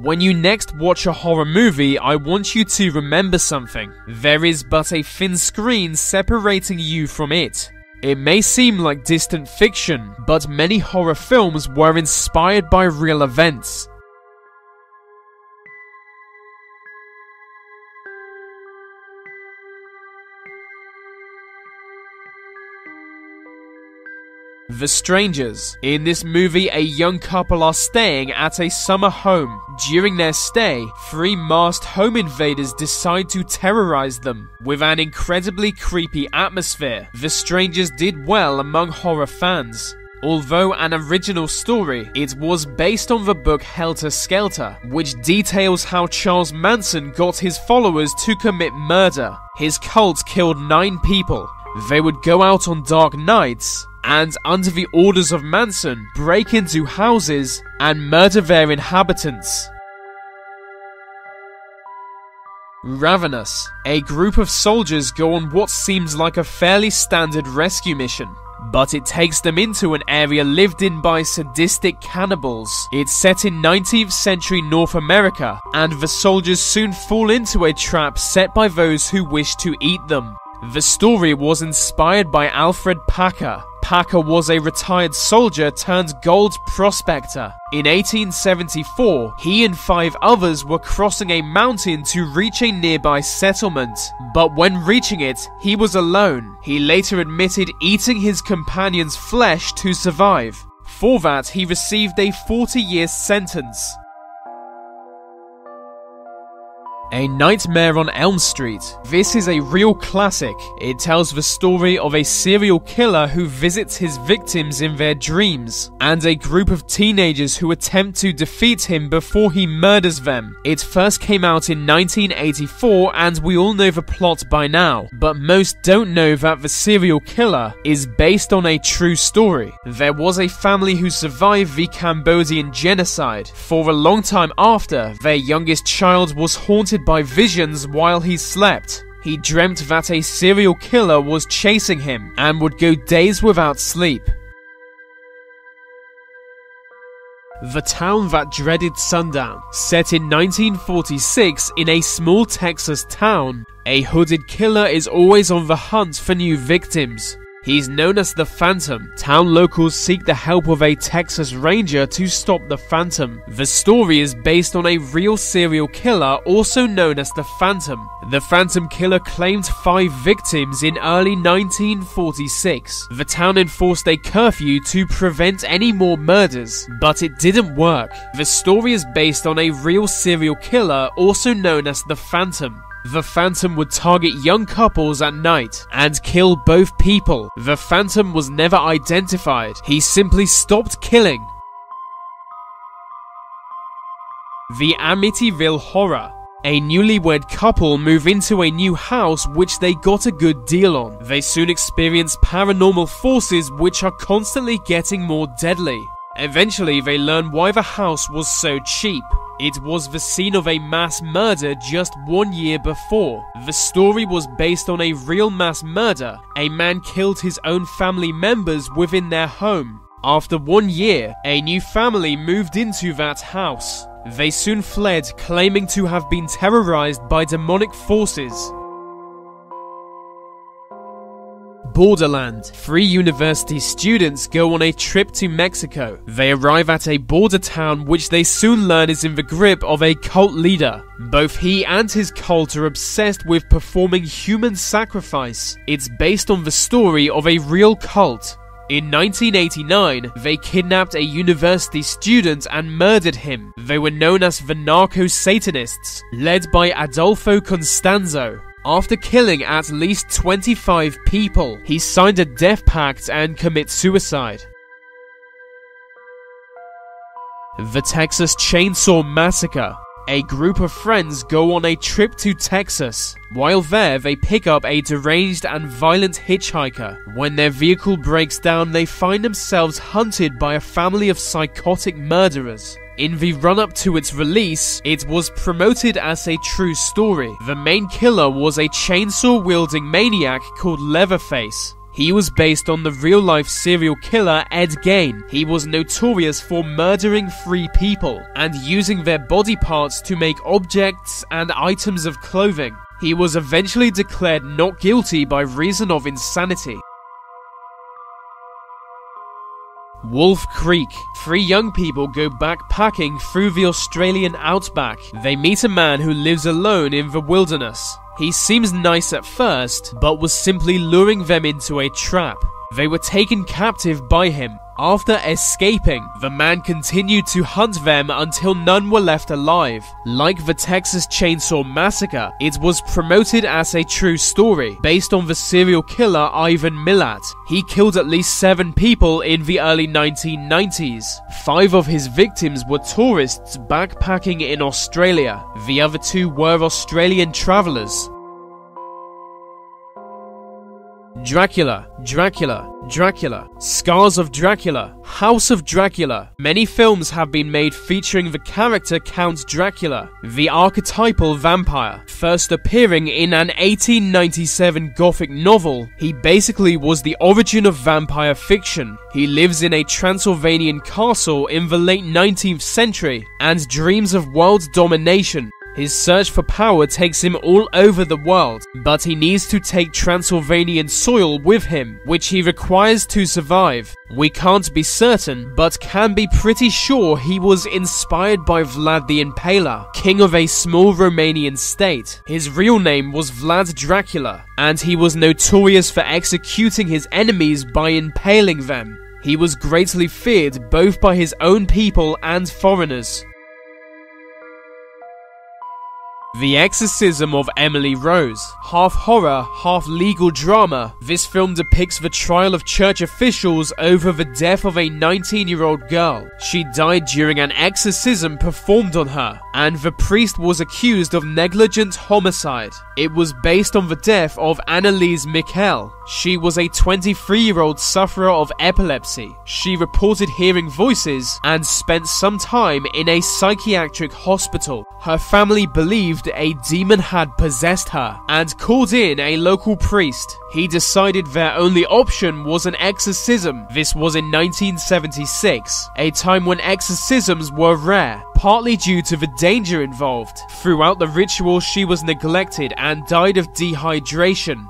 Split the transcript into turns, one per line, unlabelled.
When you next watch a horror movie, I want you to remember something. There is but a thin screen separating you from it. It may seem like distant fiction, but many horror films were inspired by real events. The Strangers. In this movie, a young couple are staying at a summer home. During their stay, 3 masked home invaders decide to terrorize them. With an incredibly creepy atmosphere, The Strangers did well among horror fans. Although an original story, it was based on the book Helter Skelter, which details how Charles Manson got his followers to commit murder. His cult killed 9 people. They would go out on dark nights and, under the orders of Manson, break into houses and murder their inhabitants. Ravenous. A group of soldiers go on what seems like a fairly standard rescue mission, but it takes them into an area lived in by sadistic cannibals. It's set in 19th century North America, and the soldiers soon fall into a trap set by those who wish to eat them. The story was inspired by Alfred Packer. Packer was a retired soldier turned gold prospector. In 1874, he and 5 others were crossing a mountain to reach a nearby settlement. But when reaching it, he was alone. He later admitted eating his companion's flesh to survive. For that, he received a 40-year sentence. A Nightmare on Elm Street. This is a real classic. It tells the story of a serial killer who visits his victims in their dreams, and a group of teenagers who attempt to defeat him before he murders them. It first came out in 1984, and we all know the plot by now, but most don't know that the serial killer is based on a true story. There was a family who survived the Cambodian genocide. For a long time after, their youngest child was haunted by visions while he slept. He dreamt that a serial killer was chasing him and would go days without sleep. The Town That Dreaded Sundown. Set in 1946 in a small Texas town, a hooded killer is always on the hunt for new victims. He's known as the Phantom. Town locals seek the help of a Texas Ranger to stop the Phantom. The story is based on a real serial killer also known as the Phantom. The Phantom killer claimed 5 victims in early 1946. The town enforced a curfew to prevent any more murders, but it didn't work. The story is based on a real serial killer also known as the Phantom. The Phantom would target young couples at night and kill both people. The Phantom was never identified. He simply stopped killing. The Amityville Horror. A newlywed couple move into a new house which they got a good deal on. They soon experience paranormal forces which are constantly getting more deadly. Eventually, they learn why the house was so cheap. It was the scene of a mass murder just 1 year before. The story was based on a real mass murder. A man killed his own family members within their home. After 1 year, a new family moved into that house. They soon fled, claiming to have been terrorized by demonic forces. Borderland. 3 university students go on a trip to Mexico. They arrive at a border town which they soon learn is in the grip of a cult leader. Both he and his cult are obsessed with performing human sacrifice. It's based on the story of a real cult. In 1989, they kidnapped a university student and murdered him. They were known as the Narco-Satanists, led by Adolfo Constanzo. After killing at least 25 people, he signed a death pact and commits suicide. The Texas Chainsaw Massacre. A group of friends go on a trip to Texas. While there, they pick up a deranged and violent hitchhiker. When their vehicle breaks down, they find themselves hunted by a family of psychotic murderers. In the run-up to its release, it was promoted as a true story. The main killer was a chainsaw-wielding maniac called Leatherface. He was based on the real-life serial killer Ed Gein. He was notorious for murdering 3 people and using their body parts to make objects and items of clothing. He was eventually declared not guilty by reason of insanity. Wolf Creek. 3 young people go backpacking through the Australian outback. They meet a man who lives alone in the wilderness. He seems nice at first, but was simply luring them into a trap. They were taken captive by him. After escaping, the man continued to hunt them until none were left alive. Like the Texas Chainsaw Massacre, it was promoted as a true story, based on the serial killer Ivan Milat. He killed at least 7 people in the early 1990s. 5 of his victims were tourists backpacking in Australia. The other 2 were Australian travelers. Dracula, Dracula, Dracula, Scars of Dracula, House of Dracula. Many films have been made featuring the character Count Dracula, the archetypal vampire. First appearing in an 1897 Gothic novel, he basically was the origin of vampire fiction. He lives in a Transylvanian castle in the late 19th century and dreams of world domination. His search for power takes him all over the world, but he needs to take Transylvanian soil with him, which he requires to survive. We can't be certain, but can be pretty sure he was inspired by Vlad the Impaler, king of a small Romanian state. His real name was Vlad Dracula, and he was notorious for executing his enemies by impaling them. He was greatly feared both by his own people and foreigners. The Exorcism of Emily Rose. Half horror, half legal drama, this film depicts the trial of church officials over the death of a 19-year-old girl. She died during an exorcism performed on her, and the priest was accused of negligent homicide. It was based on the death of Anneliese Michel. She was a 23-year-old sufferer of epilepsy. She reported hearing voices and spent some time in a psychiatric hospital. Her family believed a demon had possessed her and called in a local priest. He decided their only option was an exorcism. This was in 1976, a time when exorcisms were rare, partly due to the danger involved. Throughout the ritual, she was neglected and died of dehydration.